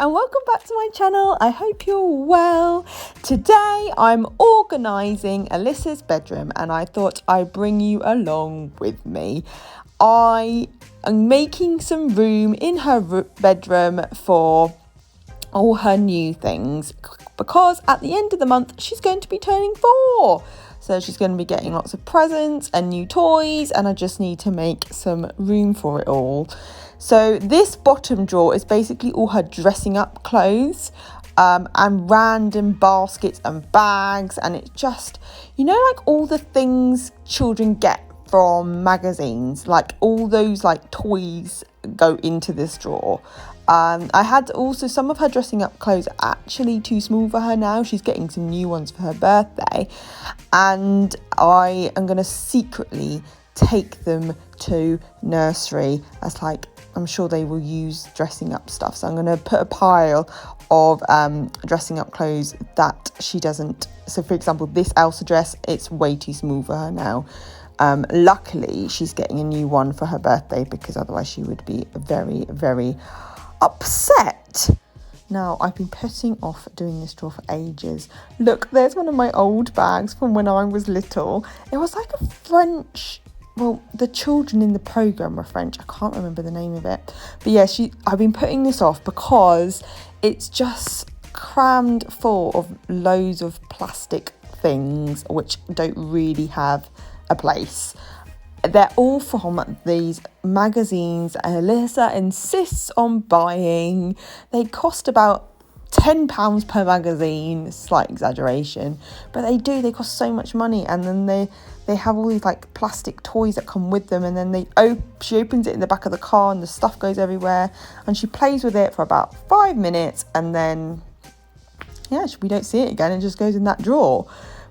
and welcome back to my channel. I hope you're well. Today I'm organising Alyssa's bedroom and I thought I'd bring you along with me. I am making some room in her bedroom for all her new things because at the end of the month she's going to be turning 4. So she's going to be getting lots of presents and new toys, and I just need to make some room for it all. So this bottom drawer is basically all her dressing up clothes and random baskets and bags, and it's just, you know, like all the things children get from magazines, like all those like toys go into this drawer. I had also some of her dressing up clothes are actually too small for her now. She's getting some new ones for her birthday, and I am going to secretly take them to nursery as like, I'm sure they will use dressing up stuff. So I'm going to put a pile of dressing up clothes that she doesn't. So for example, this Elsa dress, it's way too small for her now. Luckily, she's getting a new one for her birthday because otherwise she would be very, very upset. Now, I've been putting off doing this drawer for ages. Look, there's one of my old bags from when I was little. It was like a French, well, the children in the programme were French. I can't remember the name of it. But yeah, I've been putting this off because it's just crammed full of loads of plastic things which don't really have a place. They're all from these magazines Alyssa insists on buying. They cost about £10 per magazine, slight exaggeration, but they cost so much money. And then they have all these like plastic toys that come with them, and then she opens it in the back of the car and the stuff goes everywhere, and she plays with it for about 5 minutes, and then we don't see it again. It just goes in that drawer.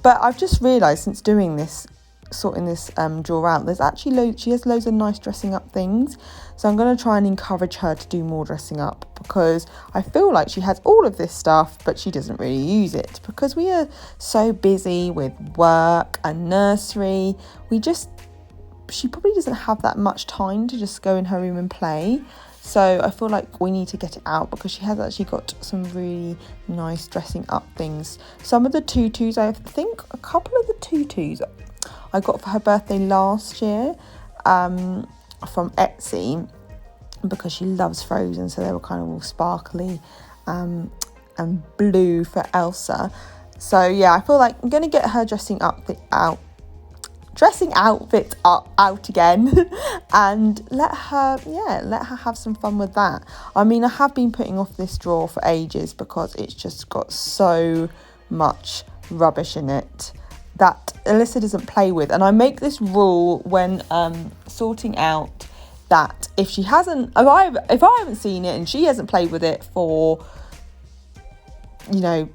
But I've just realised since doing this, sorting this drawer out, there's actually she has loads of nice dressing up things, so I'm going to try and encourage her to do more dressing up, because I feel like she has all of this stuff but she doesn't really use it because we are so busy with work and nursery. She probably doesn't have that much time to just go in her room and play. So I feel like we need to get it out because she has actually got some really nice dressing up things. Some of the tutus, I think a couple of the tutus I got for her birthday last year from Etsy because she loves Frozen, so they were kind of all sparkly and blue for Elsa. So yeah, I feel like I'm going to get her dressing outfit out again and let her have some fun with that. I mean, I have been putting off this drawer for ages because it's just got so much rubbish in it that Alyssa doesn't play with. And I make this rule when sorting out that if I haven't seen it and she hasn't played with it for, you know,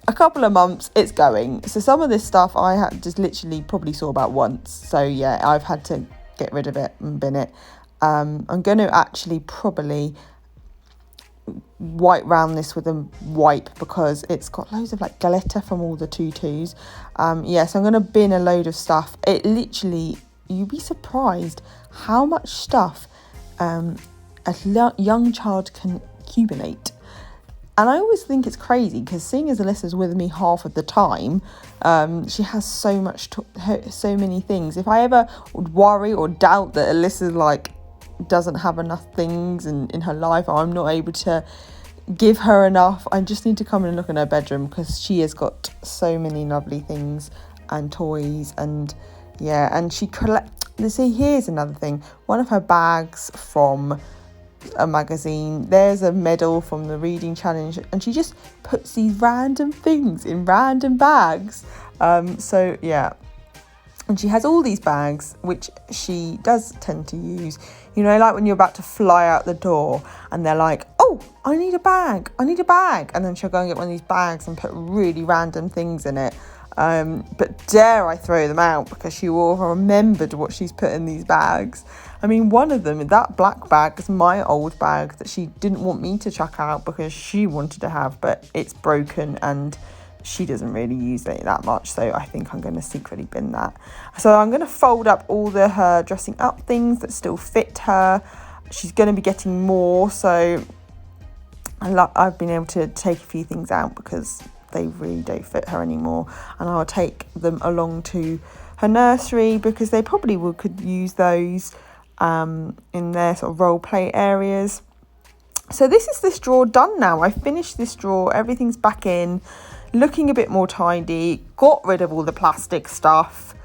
a couple of months, it's going. So some of this stuff I had just literally probably saw about once. So yeah, I've had to get rid of it and bin it. I'm going to actually probably wipe round this with a wipe because it's got loads of like glitter from all the tutus. So I'm going to bin a load of stuff. It literally, you'd be surprised how much stuff a young child can accumulate. And I always think it's crazy because seeing as Alyssa's with me half of the time, she has so many things. If I ever would worry or doubt that Alyssa doesn't have enough things in her life, or I'm not able to give her enough, I just need to come and look in her bedroom because she has got so many lovely things and toys. And she see, here's another thing. One of her bags from a magazine, there's a medal from the reading challenge, and she just puts these random things in random bags. And she has all these bags which she does tend to use, you know, like when you're about to fly out the door and they're like, oh, I need a bag, and then she'll go and get one of these bags and put really random things in it. But dare I throw them out because she will have remembered what she's put in these bags. I mean, one of them, that black bag, is my old bag that she didn't want me to chuck out because she wanted to have, but it's broken and she doesn't really use it that much, so I think I'm going to secretly bin that. So I'm going to fold up all her dressing up things that still fit her. She's going to be getting more, so I've been able to take a few things out because they really don't fit her anymore, and I'll take them along to her nursery because they probably could use those in their sort of role play areas. So this drawer done now. I finished this drawer, everything's back in, looking a bit more tidy, got rid of all the plastic stuff,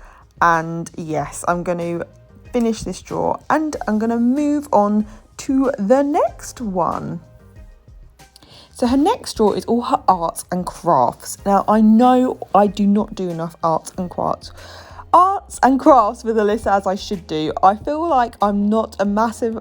and yes, I'm going to finish this drawer and I'm going to move on to the next one. So her next drawer is all her arts and crafts. Now I know I do not do enough arts and crafts with Alyssa as I should do. I feel like I'm not a massive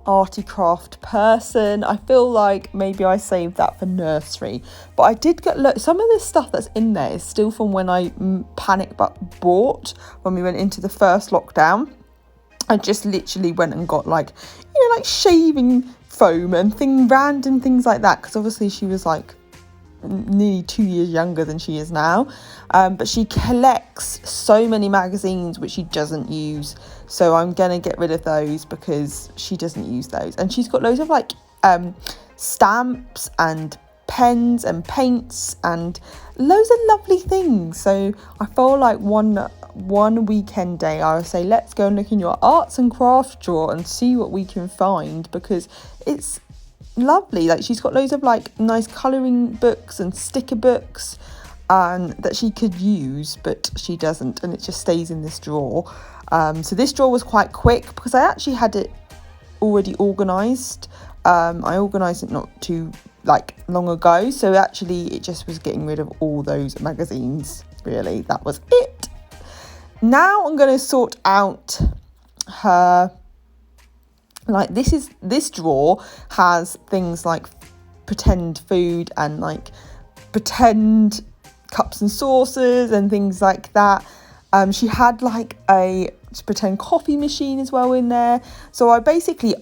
arty craft person. I feel like maybe I saved that for nursery, but I did get some of this stuff that's in there is still from when I panic bought when we went into the first lockdown. I just literally went and got like shaving foam and random things like that, because obviously she was like nearly 2 years younger than she is now, but she collects so many magazines which she doesn't use, so I'm gonna get rid of those because she doesn't use those. And she's got loads of like stamps and pens and paints and loads of lovely things. So I feel like one weekend day I would say, let's go and look in your arts and crafts drawer and see what we can find, because it's lovely. Like, she's got loads of like nice colouring books and sticker books that she could use, but she doesn't, and it just stays in this drawer. So this drawer was quite quick because I actually had it already organised. I organised it not too long ago, so actually it just was getting rid of all those magazines. Really, that was it. Now I'm going to sort out her, this drawer has things like pretend food and like pretend cups and saucers and things like that. She had like a pretend coffee machine as well in there. So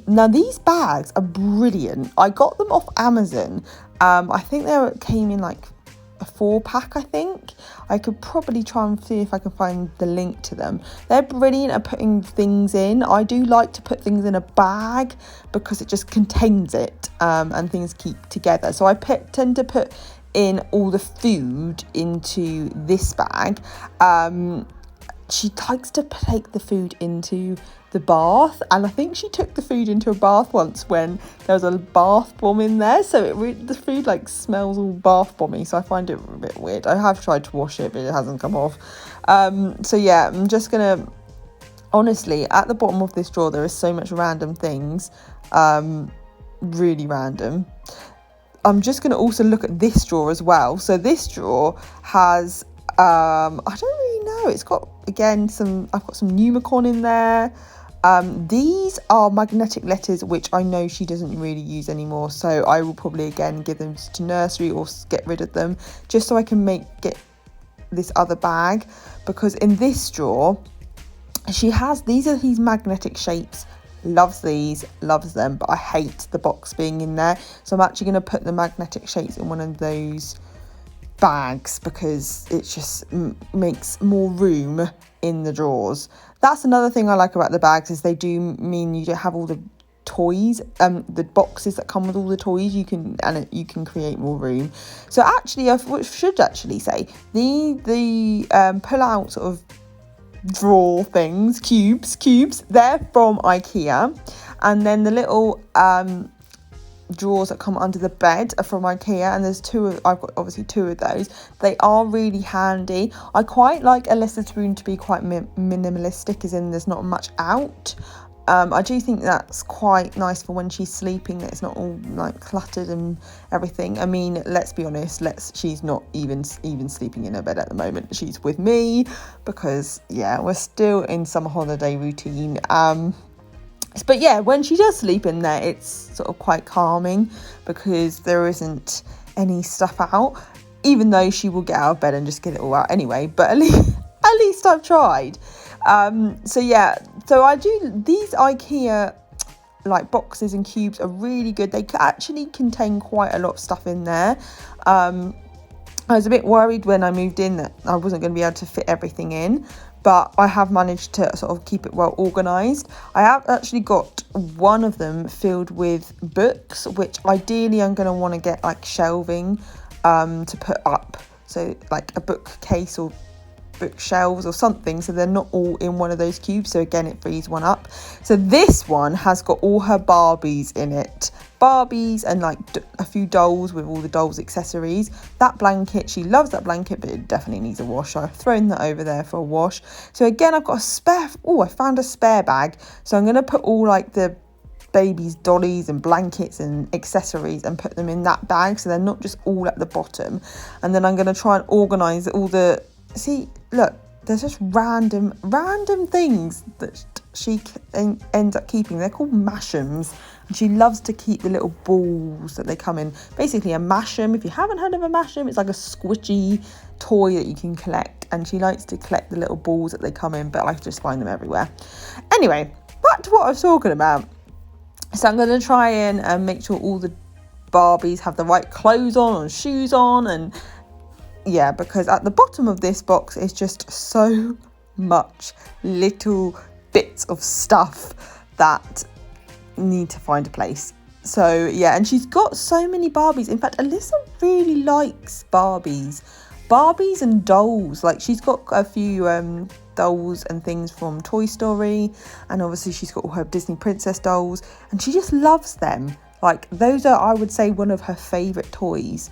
now these bags are brilliant. I got them off Amazon. I think they came in like a 4-pack, I think. I could probably try and see if I can find the link to them. They're brilliant at putting things in. I do like to put things in a bag because it just contains it, and things keep together. So I tend to put in all the food into this bag. She likes to take the food into the bath, and I think she took the food into a bath once when there was a bath bomb in there, so the food like smells all bath bomby, so I find it a bit weird. I have tried to wash it, but it hasn't come off. So yeah, I'm just gonna, honestly, at the bottom of this drawer there is so much random things, really random. I'm just gonna also look at this drawer as well. So this drawer has I don't really know, it's got again I've got some Numicon in there. These are magnetic letters which I know she doesn't really use anymore, so I will probably again give them to nursery or get rid of them just so I can get this other bag, because in this drawer she has these magnetic shapes. Loves these, loves them, but I hate the box being in there, so I'm actually going to put the magnetic shapes in one of those bags because it just makes more room in the drawers. That's another thing I like about the bags, is they do mean you don't have all the toys, the boxes that come with all the toys, you can create more room. So actually I should actually say the pull out sort of drawer things, cubes, they're from IKEA, and then the little drawers that come under the bed are from IKEA, and I've got obviously 2 of those. They are really handy. I quite like Alyssa's room to be quite minimalistic, as in there's not much out. I do think that's quite nice for when she's sleeping, that it's not all like cluttered and everything. I mean, let's be honest, she's not even sleeping in her bed at the moment. She's with me because yeah, we're still in summer holiday routine. But yeah, when she does sleep in there, it's sort of quite calming because there isn't any stuff out, even though she will get out of bed and just get it all out anyway, but at least I've tried. So yeah, so I do, these IKEA like boxes and cubes are really good. They actually contain quite a lot of stuff in there. I was a bit worried when I moved in that I wasn't going to be able to fit everything in, but I have managed to sort of keep it well organised. I have actually got one of them filled with books, which ideally I'm going to want to get like shelving to put up, so like a bookcase or bookshelves or something, so they're not all in one of those cubes, so again it frees one up. So this one has got all her Barbies in it, Barbies and like a few dolls with all the dolls accessories. That blanket, she loves that blanket, but it definitely needs a wash, so I've thrown that over there for a wash. So again, I've got a spare, I found a spare bag, so I'm going to put all like the babies' dollies and blankets and accessories and put them in that bag, so they're not just all at the bottom. And then I'm going to try and organise all the, see, look, there's just random things that she ends up keeping. They're called mash'ems, and she loves to keep the little balls that they come in. Basically a mash'em, if you haven't heard of a mash'em, it's like a squishy toy that you can collect, and she likes to collect the little balls that they come in, but I just find them everywhere. Anyway, back to what I was talking about. So I'm going to try and make sure all the Barbies have the right clothes on and shoes on, and yeah, because at the bottom of this box is just so much little bits of stuff that need to find a place. So yeah, and she's got so many Barbies. In fact, Alyssa really likes Barbies and dolls. Like, she's got a few dolls and things from Toy Story, and obviously she's got all her Disney princess dolls, and she just loves them. Like, those are, I would say, one of her favourite toys.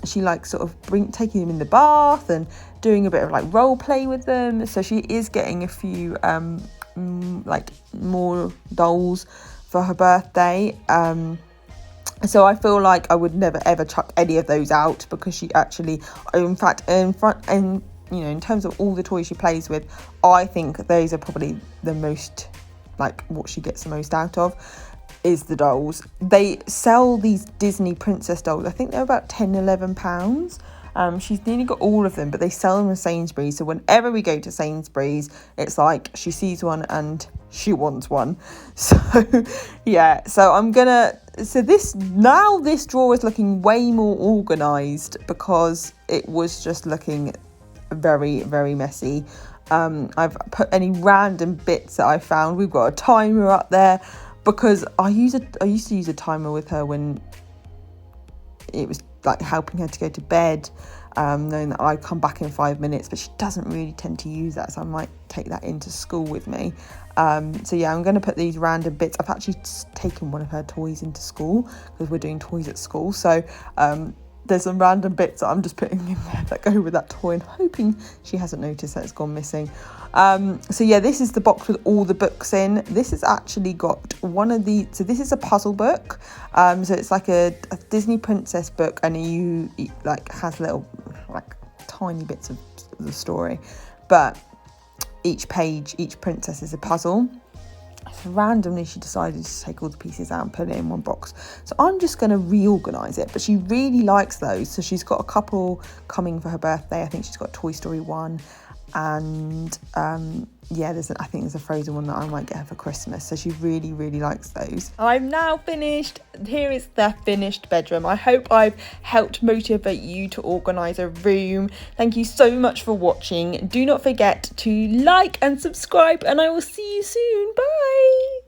She likes sort of taking them in the bath and doing a bit of like role play with them. So she is getting a few like more dolls for her birthday. So I feel like I would never ever chuck any of those out, because she actually, in fact, in terms of all the toys she plays with, I think those are probably the most, like, what she gets the most out of is the dolls. They sell these Disney princess dolls. I think they're about £10-11. She's nearly got all of them, but they sell them in Sainsbury's. So whenever we go to Sainsbury's, it's like she sees one and she wants one. So yeah, so this drawer is looking way more organised, because it was just looking very, very messy. I've put any random bits that I found. We've got a timer up there, because I used to use a timer with her when it was like helping her to go to bed, knowing that I'd come back in 5 minutes, but she doesn't really tend to use that, so I might take that into school with me. So yeah, I'm going to put these random bits. I've actually taken one of her toys into school, because we're doing toys at school, so there's some random bits that I'm just putting in there that go with that toy, and hoping she hasn't noticed that it's gone missing. So yeah, this is the box with all the books in. This has actually got so this is a puzzle book. So it's like a Disney princess book, and you like has little like tiny bits of the story, but each princess is a puzzle. So randomly she decided to take all the pieces out and put it in one box. So I'm just going to reorganise it, but she really likes those. So she's got a couple coming for her birthday. I think she's got Toy Story 1, and yeah, I think there's a Frozen one that I might get her for Christmas. So she really, really likes those. I'm now finished. Here is the finished bedroom. I hope I've helped motivate you to organise a room. Thank you so much for watching. Do not forget to like and subscribe, and I will see you soon. Bye.